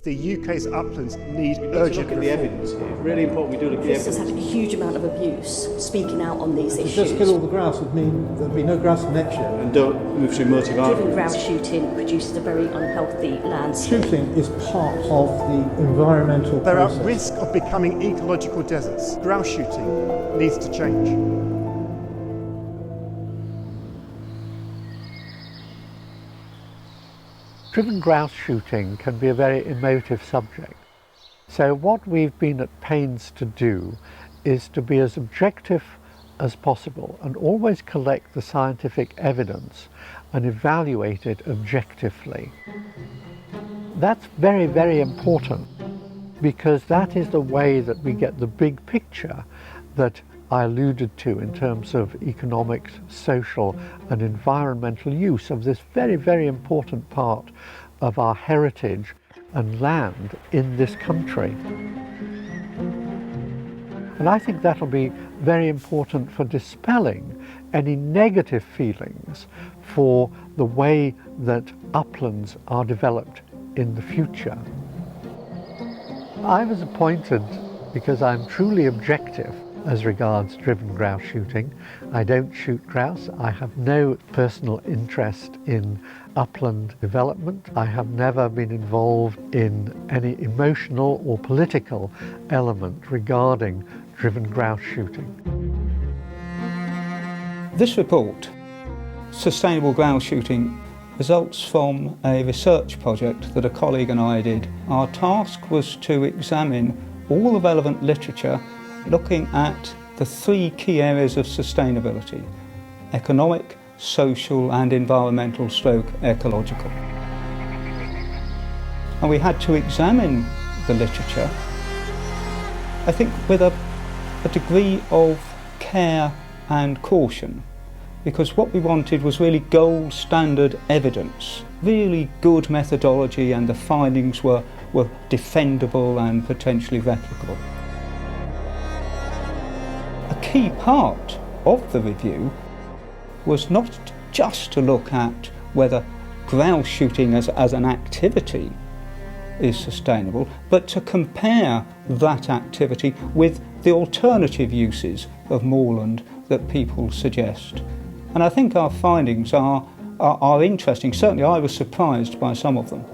The UK's uplands need urgent reform. reform. Evidence here. Really important we do look at the This has evidence. had a huge amount of abuse, speaking out on these issues. To just kill all the grouse would mean there'd be no grouse next year. And don't move to emotive Driven arguments. grouse shooting produces a very unhealthy landscape. Shooting is part of the environmental They're process. at risk of becoming ecological deserts. Grouse shooting needs to change. Driven grouse shooting can be a very emotive subject. So what we've been at pains to do is to be as objective as possible and always collect the scientific evidence and evaluate it objectively. That's very, very important because that is the way that we get the big picture that I alluded to in terms of economic, social and environmental use of this very, very important part of our heritage and land in this country. And I think that'll be very important for dispelling any negative feelings for the way that uplands are developed in the future. I was appointed because I'm truly objective as regards driven grouse shooting. I don't shoot grouse. I have no personal interest in upland development. I have never been involved in any emotional or political element regarding driven grouse shooting. This report, Sustainable Grouse Shooting, results from a research project that a colleague and I did. Our task was to examine all the relevant literature looking at the three key areas of sustainability: economic, social and environmental / ecological. And we had to examine the literature, I think, with a degree of care and caution, because what we wanted was really gold standard evidence, really good methodology, and the findings were defendable and potentially replicable. A key part of the review was not just to look at whether grouse shooting as an activity is sustainable, but to compare that activity with the alternative uses of moorland that people suggest. And I think our findings are interesting. Certainly I was surprised by some of them.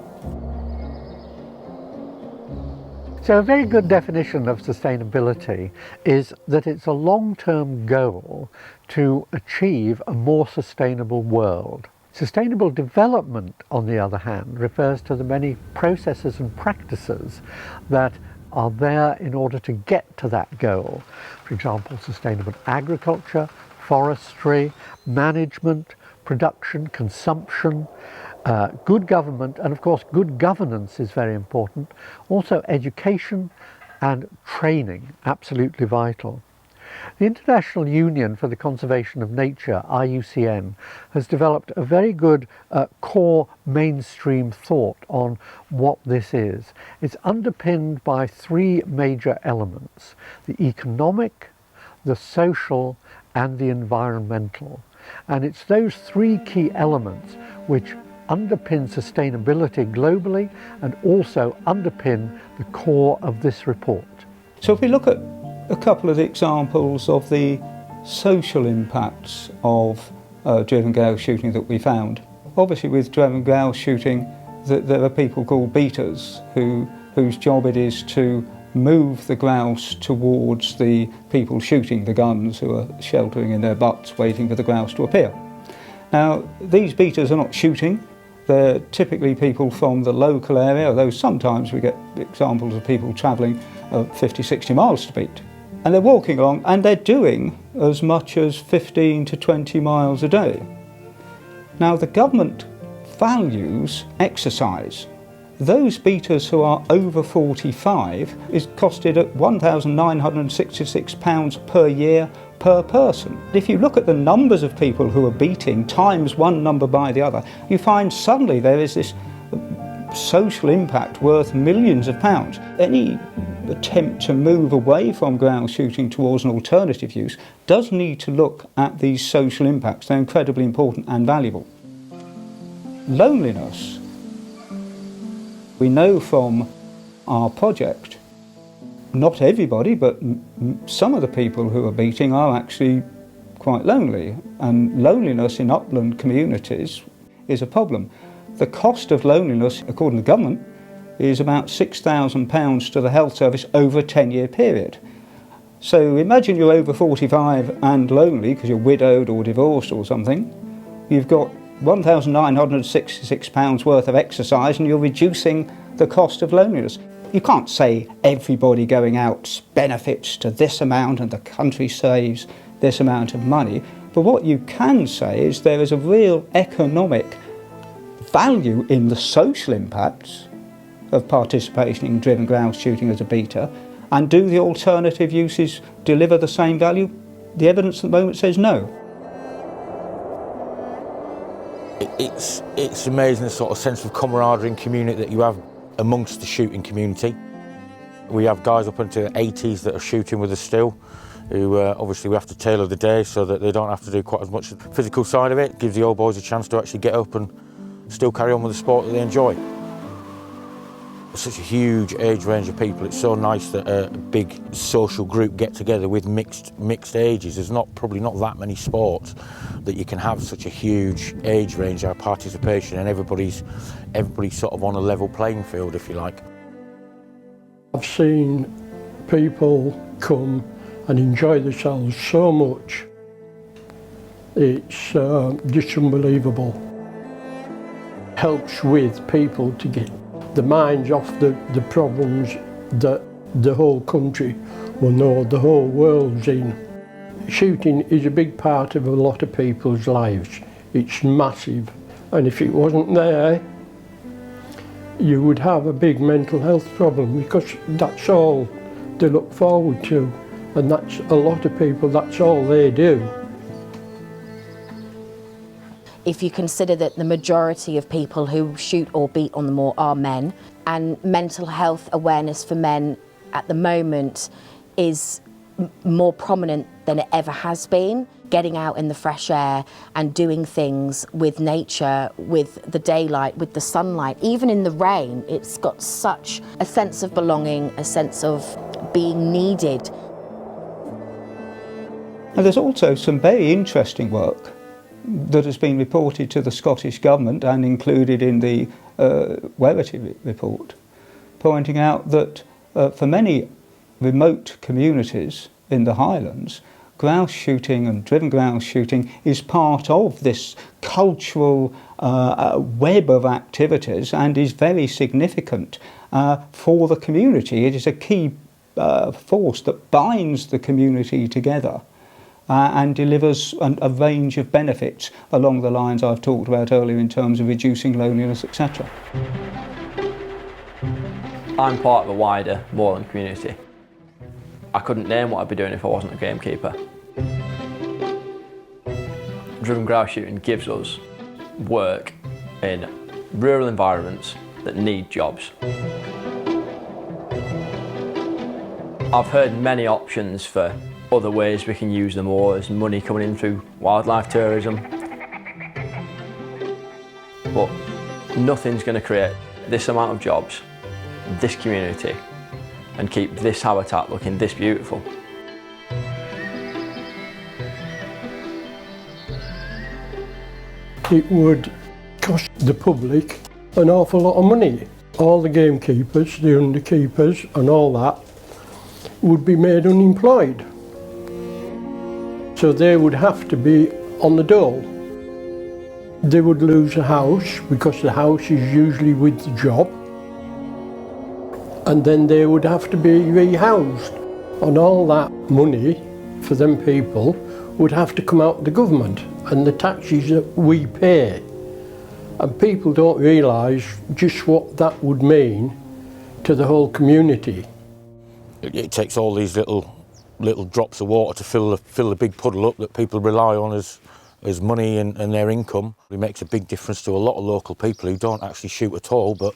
So a very good definition of sustainability is that it's a long-term goal to achieve a more sustainable world. Sustainable development, on the other hand, refers to the many processes and practices that are there in order to get to that goal. For example, sustainable agriculture, forestry, management, production, consumption, good government, and of course good governance is very important. Also education and training, absolutely vital. The International Union for the Conservation of Nature, IUCN, has developed a very good core mainstream thought on what this is. It's underpinned by three major elements: the economic, the social and the environmental. And it's those three key elements which underpin sustainability globally and also underpin the core of this report. So if we look at a couple of examples of the social impacts of driven grouse shooting that we found. Obviously with driven grouse shooting there are people called beaters whose job it is to move the grouse towards the people shooting the guns, who are sheltering in their butts waiting for the grouse to appear. Now these beaters are not shooting. They're typically people from the local area, although sometimes we get examples of people travelling 50, 60 miles to beat. And they're walking along and they're doing as much as 15 to 20 miles a day. Now the government values exercise. Those beaters who are over 45 is costed at £1,966 per year per person. If you look at the numbers of people who are beating times one number by the other, you find suddenly there is this social impact worth millions of pounds. Any attempt to move away from grouse shooting towards an alternative use does need to look at these social impacts. They're incredibly important and valuable. Loneliness. We know from our project. Not everybody, but some of the people who are beating are actually quite lonely, and loneliness in upland communities is a problem. The cost of loneliness, according to the government, is about £6,000 to the health service over a 10-year period. So imagine you're over 45 and lonely because you're widowed or divorced or something. You've got £1,966 worth of exercise and you're reducing the cost of loneliness. You can't say everybody going out benefits to this amount and the country saves this amount of money, but what you can say is there is a real economic value in the social impacts of participation in driven grouse shooting as a beater, and do the alternative uses deliver the same value? The evidence at the moment says no. It's amazing the sort of sense of camaraderie and community that you have amongst the shooting community. We have guys up into the 80s that are shooting with us still, who obviously we have to tailor the day so that they don't have to do quite as much physical side of it. It gives the old boys a chance to actually get up and still carry on with the sport that they enjoy. Such a huge age range of people. It's so nice that a big social group get together with mixed ages. There's probably not that many sports that you can have such a huge age range of participation and everybody's sort of on a level playing field, if you like. I've seen people come and enjoy themselves so much. It's just unbelievable. Helps with people to get the minds off the problems that the whole country, well no, the whole world's in. Shooting is a big part of a lot of people's lives. It's massive, and if it wasn't there, you would have a big mental health problem, because that's all they look forward to, and that's a lot of people, that's all they do. If you consider that the majority of people who shoot or beat on the moor are men, and mental health awareness for men at the moment is more prominent than it ever has been, getting out in the fresh air and doing things with nature, with the daylight, with the sunlight, even in the rain, it's got such a sense of belonging, a sense of being needed. And there's also some very interesting work that has been reported to the Scottish Government and included in the Werity report, pointing out that for many remote communities in the Highlands, grouse shooting and driven grouse shooting is part of this cultural web of activities and is very significant for the community. It is a key force that binds the community together. And delivers a range of benefits along the lines I've talked about earlier in terms of reducing loneliness, etc. I'm part of a wider moorland community. I couldn't name what I'd be doing if I wasn't a gamekeeper. Driven grouse shooting gives us work in rural environments that need jobs. I've heard many options for other ways we can use them, or as money coming in through wildlife tourism. But nothing's going to create this amount of jobs, this community, and keep this habitat looking this beautiful. It would cost the public an awful lot of money. All the gamekeepers, the underkeepers and all that would be made unemployed. So they would have to be on the dole. They would lose a house because the house is usually with the job, and then they would have to be rehoused. And all that money for them people would have to come out of the government and the taxes that we pay. And people don't realise just what that would mean to the whole community. It takes all these little drops of water to fill the big puddle up that people rely on as money and their income. It makes a big difference to a lot of local people who don't actually shoot at all, but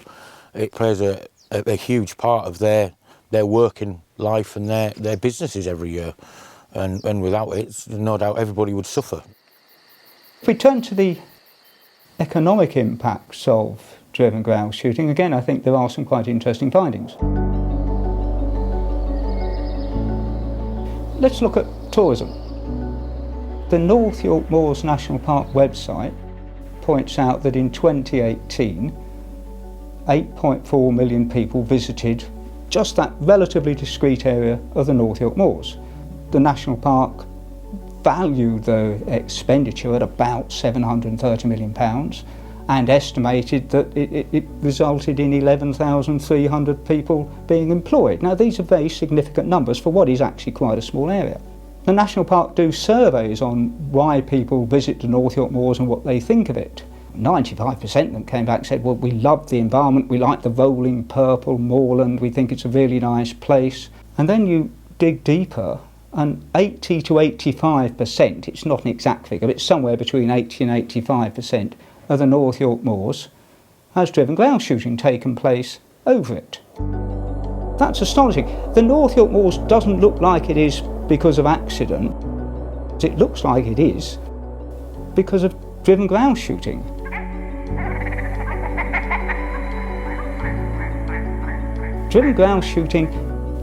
it plays a huge part of their working life and their businesses every year. And without it, no doubt everybody would suffer. If we turn to the economic impacts of driven grouse shooting, again, I think there are some quite interesting findings. Let's look at tourism. The North York Moors National Park website points out that in 2018, 8.4 million people visited just that relatively discrete area of the North York Moors. The National Park valued the expenditure at about £730 million and estimated that it resulted in 11,300 people being employed. Now, these are very significant numbers for what is actually quite a small area. The National Park do surveys on why people visit the North York Moors and what they think of it. 95% of them came back and said, well, we love the environment, we like the rolling purple moorland, we think it's a really nice place. And then you dig deeper, and 80 to 85%, it's not an exact figure, but it's somewhere between 80 and 85% of the North York Moors has driven grouse shooting taken place over it. That's astonishing. The North York Moors doesn't look like it is because of accident. It looks like it is because of driven grouse shooting. Driven grouse shooting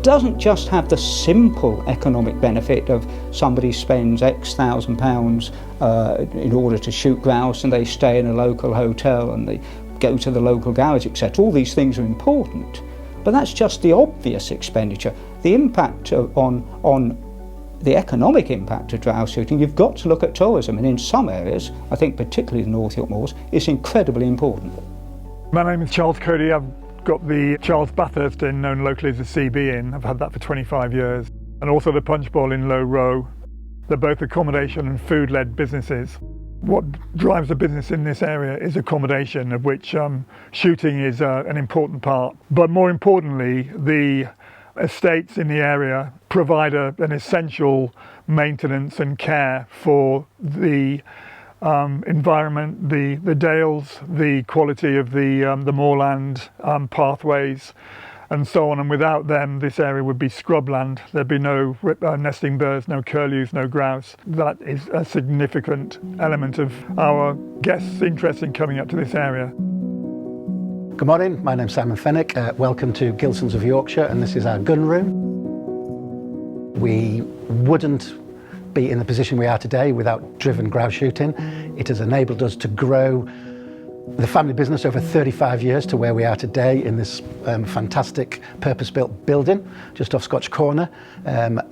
doesn't just have the simple economic benefit of somebody spends X £1,000 in order to shoot grouse and they stay in a local hotel and they go to the local garage, etc. All these things are important, but that's just the obvious expenditure. The impact on the economic impact of grouse shooting, you've got to look at tourism, and in some areas, I think particularly the North York Moors, it's incredibly important. My name is Charles Cody. I've got the Charles Bathurst Inn, known locally as the CB Inn. I've had that for 25 years. And also the Punch Bowl in Low Row. They're both accommodation and food-led businesses. What drives the business in this area is accommodation, of which shooting is an important part. But more importantly, the estates in the area provide an essential maintenance and care for the environment, the dales, the quality of the moorland, pathways and so on, and without them this area would be scrubland. There'd be no nesting birds, no curlews, no grouse. That is a significant element of our guests' interest in coming up to this area. Good morning, my name's Simon Fenwick. Welcome to Gilsons of Yorkshire, and this is our gun room. We wouldn't be in the position we are today without driven grouse shooting. It has enabled us to grow the family business over 35 years to where we are today in this fantastic purpose-built building just off Scotch Corner.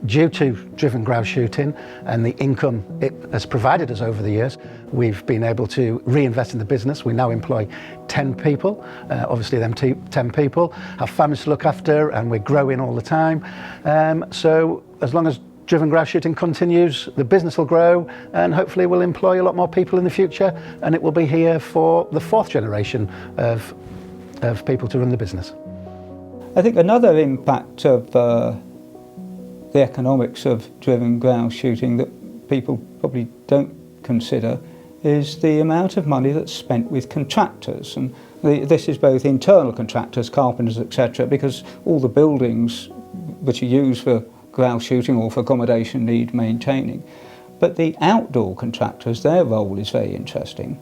Due to driven grouse shooting and the income it has provided us over the years, we've been able to reinvest in the business. We now employ 10 people. Obviously them 10 people have families to look after, and we're growing all the time. So as long as driven grouse shooting continues, the business will grow, and hopefully we'll employ a lot more people in the future, and it will be here for the fourth generation of people to run the business. I think another impact of the economics of driven grouse shooting that people probably don't consider is the amount of money that's spent with contractors, and this is both internal contractors, carpenters, etc., because all the buildings which are used for grouse shooting or for accommodation need maintaining. But the outdoor contractors, their role is very interesting.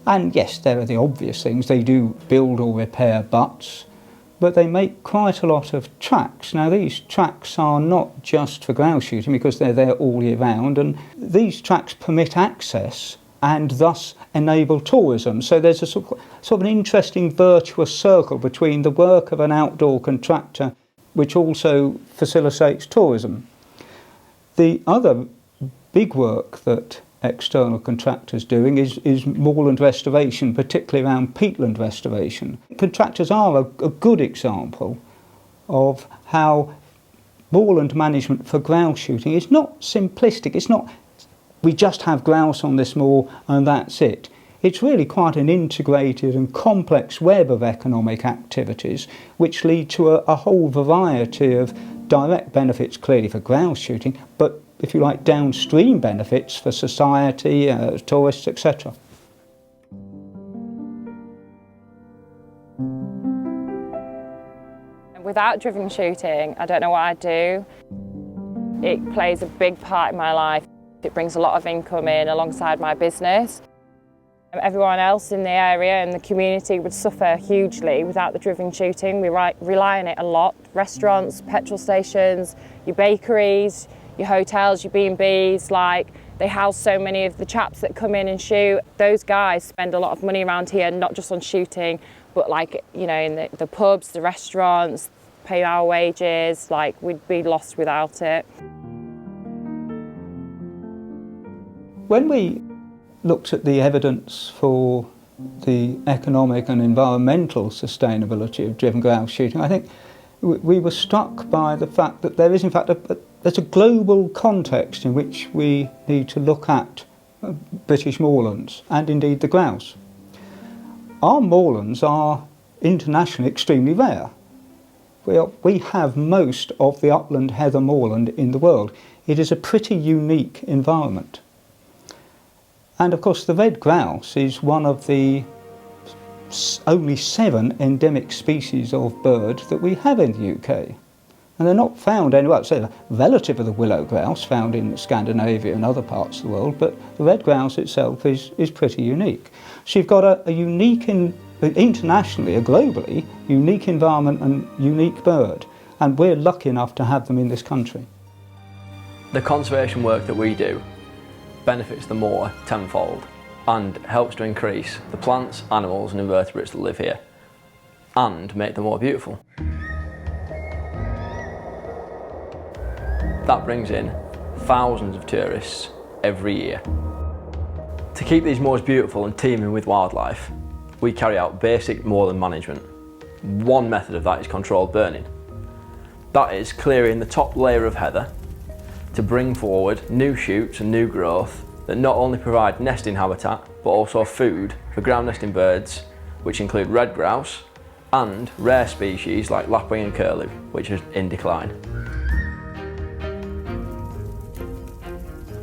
And yes, there are the obvious things. They do build or repair butts, but they make quite a lot of tracks. Now, these tracks are not just for grouse shooting because they're there all year round, and these tracks permit access and thus enable tourism. So there's a sort of an interesting virtuous circle between the work of an outdoor contractor, which also facilitates tourism. The other big work that external contractors doing is moorland restoration, particularly around peatland restoration. Contractors are a good example of how moorland management for grouse shooting is not simplistic. It's not we just have grouse on this moor and that's it. It's really quite an integrated and complex web of economic activities which lead to a whole variety of direct benefits clearly for grouse shooting, but if you like downstream benefits for society, tourists, etc. Without driven shooting, I don't know what I'd do. It plays a big part in my life. It brings a lot of income in alongside my business. Everyone else in the area and the community would suffer hugely without the driven shooting. We rely on it a lot. Restaurants, petrol stations, your bakeries, your hotels, your B&Bs, like they house so many of the chaps that come in and shoot. Those guys spend a lot of money around here, not just on shooting, but like, you know, in the pubs, the restaurants, pay our wages, like we'd be lost without it. When we looked at the evidence for the economic and environmental sustainability of driven grouse shooting, I think we were struck by the fact that there is in fact there's a global context in which we need to look at British moorlands and indeed the grouse. Our moorlands are internationally extremely rare. We have most of the upland heather moorland in the world. It is a pretty unique environment. And of course the red grouse is one of the only 7 endemic species of bird that we have in the UK. And they're not found anywhere else. They're a relative of the willow grouse found in Scandinavia and other parts of the world, but the red grouse itself is pretty unique. So you've got a unique, internationally, a globally unique environment and unique bird, and we're lucky enough to have them in this country. The conservation work that we do benefits the moor tenfold and helps to increase the plants, animals and invertebrates that live here and make them more beautiful. That brings in thousands of tourists every year. To keep these moors beautiful and teeming with wildlife, we carry out basic moorland management. One method of that is controlled burning. That is clearing the top layer of heather to bring forward new shoots and new growth that not only provide nesting habitat but also food for ground nesting birds, which include red grouse and rare species like lapwing and curlew, which are in decline.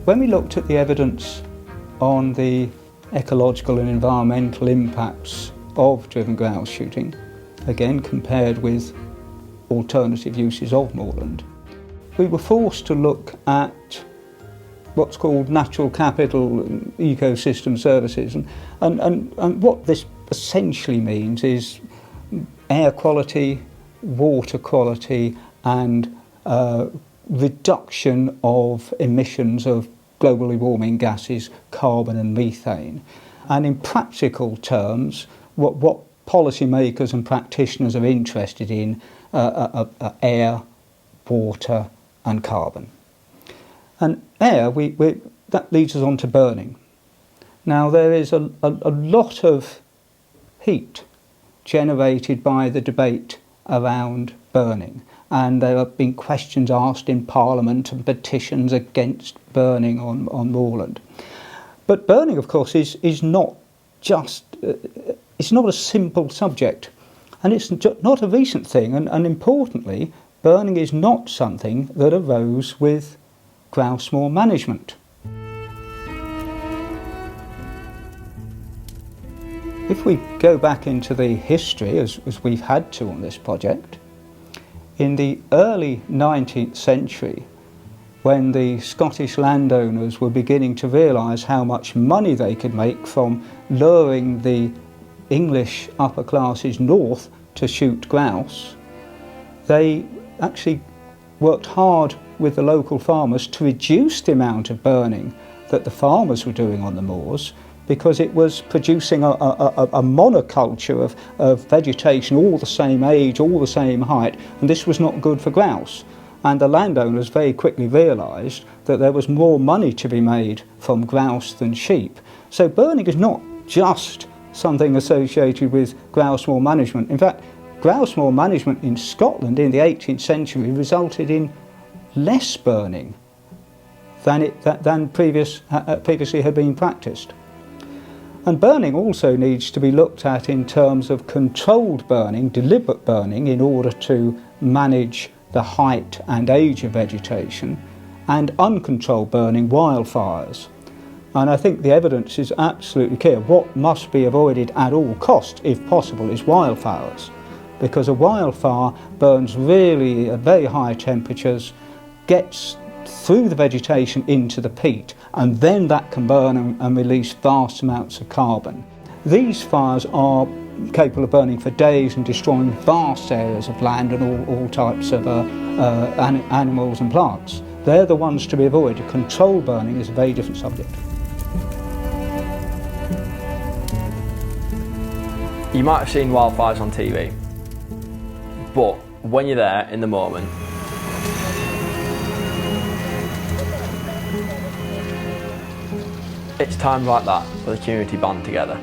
When we looked at the evidence on the ecological and environmental impacts of driven grouse shooting, again compared with alternative uses of moorland, we were forced to look at what's called natural capital and ecosystem services. And what this essentially means is air quality, water quality and reduction of emissions of globally warming gases, carbon and methane. And in practical terms, what policymakers and practitioners are interested in are air, water and carbon. And air, that leads us on to burning. Now there is a lot of heat generated by the debate around burning, and there have been questions asked in Parliament and petitions against burning on moorland. But burning, of course, is not just, it's not a simple subject, and it's not a recent thing, and importantly, burning is not something that arose with grouse moor management. If we go back into the history, as we've had to on this project, in the early 19th century, when the Scottish landowners were beginning to realise how much money they could make from luring the English upper classes north to shoot grouse, they actually worked hard with the local farmers to reduce the amount of burning that the farmers were doing on the moors, because it was producing a monoculture of vegetation all the same age, all the same height, and this was not good for grouse. And the landowners very quickly realised that there was more money to be made from grouse than sheep. So burning is not just something associated with grouse moor management. In fact, grouse moor management in Scotland in the 18th century resulted in less burning than previously had been practised. And burning also needs to be looked at in terms of controlled burning, deliberate burning, in order to manage the height and age of vegetation, and uncontrolled burning, wildfires. And I think the evidence is absolutely clear. What must be avoided at all cost, if possible, is wildfires, because a wildfire burns really at very high temperatures, gets through the vegetation into the peat, and then that can burn and release vast amounts of carbon. These fires are capable of burning for days and destroying vast areas of land and all types of animals and plants. They're the ones to be avoided. Controlled burning is a very different subject. You might have seen wildfires on TV, but when you're there in the moment, it's times like that where the community band together.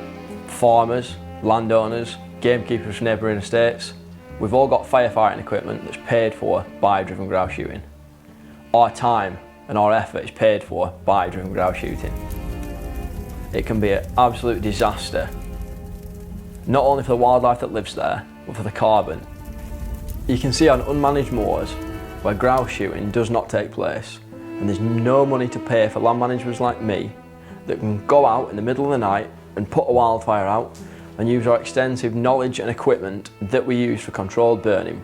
Farmers, landowners, gamekeepers from neighbouring estates, we've all got firefighting equipment that's paid for by driven grouse shooting. Our time and our effort is paid for by driven grouse shooting. It can be an absolute disaster, not only for the wildlife that lives there, but for the carbon. You can see on unmanaged moors where grouse shooting does not take place, and there's no money to pay for land managers like me that can go out in the middle of the night and put a wildfire out and use our extensive knowledge and equipment that we use for controlled burning.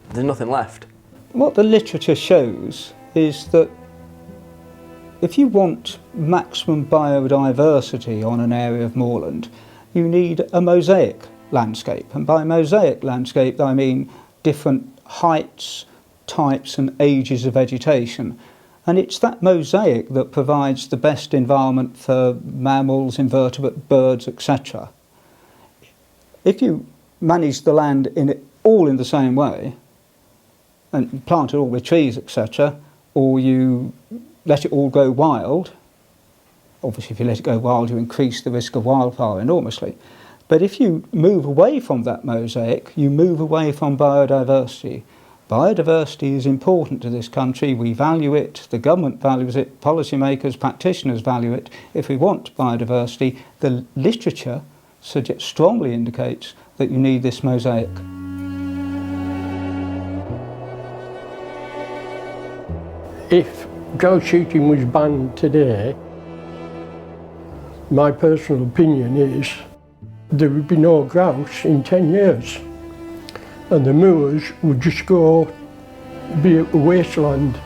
There's nothing left. What the literature shows is that if you want maximum biodiversity on an area of moorland, you need a mosaic landscape. And by mosaic landscape, I mean different heights, types and ages of vegetation. And it's that mosaic that provides the best environment for mammals, invertebrate, birds, etc. If you manage the land all in the same way, and planted all with trees, etc., or you let it all go wild, obviously if you let it go wild you increase the risk of wildfire enormously, but if you move away from that mosaic, you move away from biodiversity. Biodiversity is important to this country, we value it, the government values it, policymakers, practitioners value it. If we want biodiversity, the literature strongly indicates that you need this mosaic. If grouse shooting was banned today, my personal opinion is there would be no grouse in 10 years. And the moors would just be a wasteland.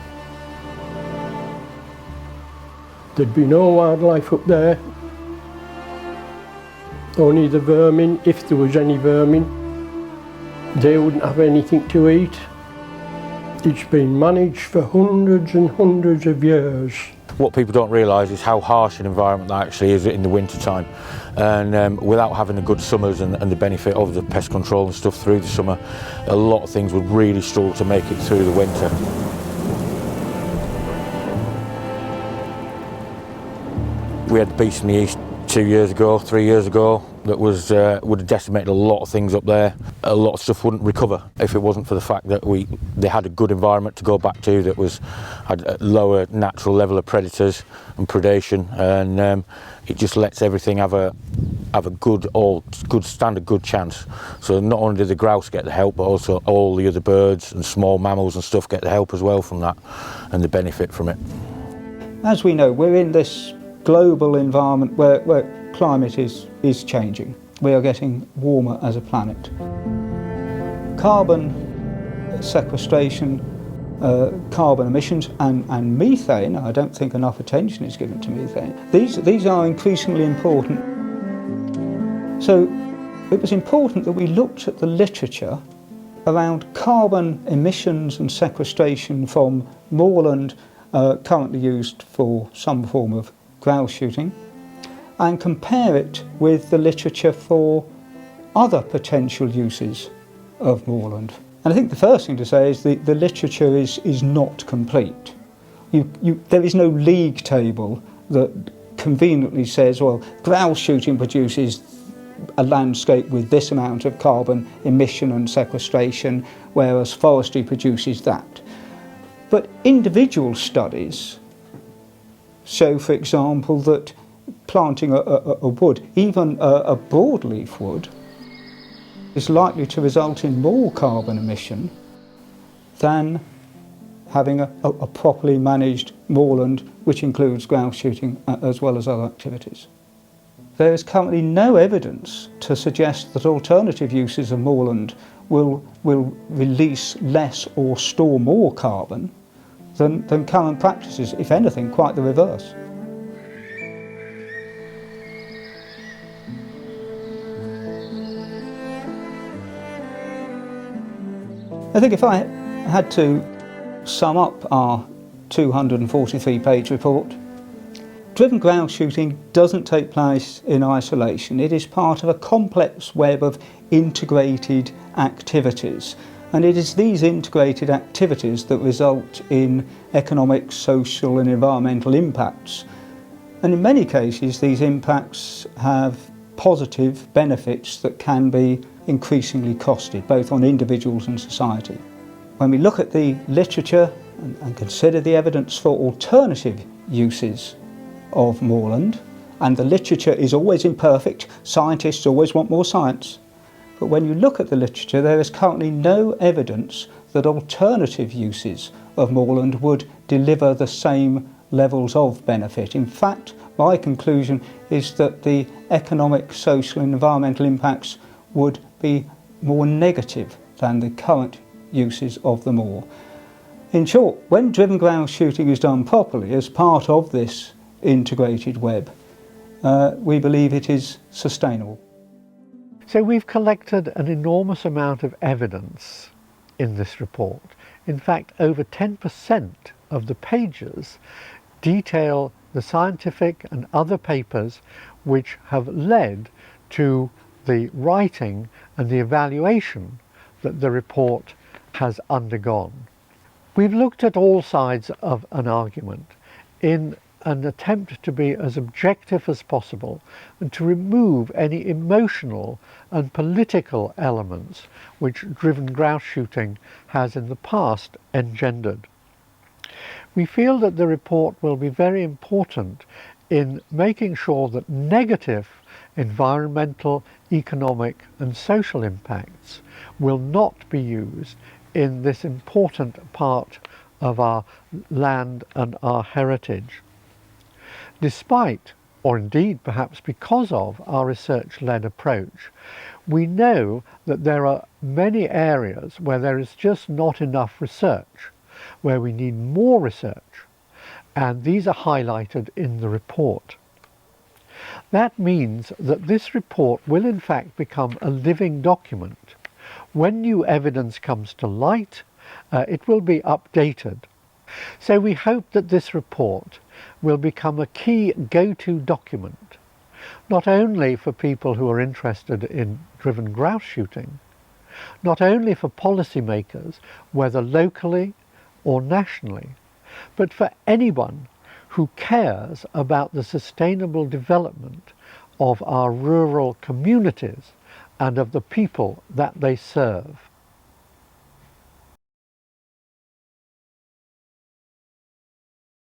There'd be no wildlife up there, only the vermin, if there was any vermin. They wouldn't have anything to eat. It's been managed for hundreds and hundreds of years. What people don't realise is how harsh an environment that actually is in the winter time, and without having the good summers and the benefit of the pest control and stuff through the summer, a lot of things would really struggle to make it through the winter. We had the beast in the east 3 years ago that was would have decimated a lot of things up there. A lot of stuff wouldn't recover if it wasn't for the fact that they had a good environment to go back to that had a lower natural level of predators and predation, and it just lets everything have a good chance. So not only did the grouse get the help, but also all the other birds and small mammals and stuff get the help as well from that and the benefit from it. As we know, we're in this global environment where climate is changing. We are getting warmer as a planet. Carbon sequestration, carbon emissions and methane, I don't think enough attention is given to methane. These are increasingly important. So it was important that we looked at the literature around carbon emissions and sequestration from moorland currently used for some form of grouse shooting, and compare it with the literature for other potential uses of moorland. And I think the first thing to say is the literature is not complete. There is no league table that conveniently says, well, grouse shooting produces a landscape with this amount of carbon emission and sequestration, whereas forestry produces that. But individual studies show, for example, that planting a wood, even a broadleaf wood, is likely to result in more carbon emission than having a properly managed moorland, which includes grouse shooting as well as other activities. There is currently no evidence to suggest that alternative uses of moorland will release less or store more carbon than current practices, if anything, quite the reverse. I think if I had to sum up our 243-page report, driven grouse shooting doesn't take place in isolation. It is part of a complex web of integrated activities, and it is these integrated activities that result in economic, social and environmental impacts. And in many cases these impacts have positive benefits that can be increasingly costed, both on individuals and society. When we look at the literature and consider the evidence for alternative uses of moorland, and the literature is always imperfect, scientists always want more science, but when you look at the literature, there is currently no evidence that alternative uses of moorland would deliver the same levels of benefit. In fact, my conclusion is that the economic, social and environmental impacts would be more negative than the current uses of the moor. In short, when driven grouse shooting is done properly as part of this integrated web, we believe it is sustainable. So we've collected an enormous amount of evidence in this report. In fact, over 10% of the pages detail the scientific and other papers which have led to the writing and the evaluation that the report has undergone. We've looked at all sides of an argument in an attempt to be as objective as possible and to remove any emotional and political elements which driven grouse shooting has in the past engendered. We feel that the report will be very important in making sure that negative environmental, economic and social impacts will not be used in this important part of our land and our heritage. Despite, or indeed perhaps because of, our research-led approach, we know that there are many areas where there is just not enough research, where we need more research, and these are highlighted in the report. That means that this report will in fact become a living document. When new evidence comes to light, it will be updated. So we hope that this report will become a key go-to document, not only for people who are interested in driven grouse shooting, not only for policymakers, whether locally or nationally, but for anyone who cares about the sustainable development of our rural communities and of the people that they serve.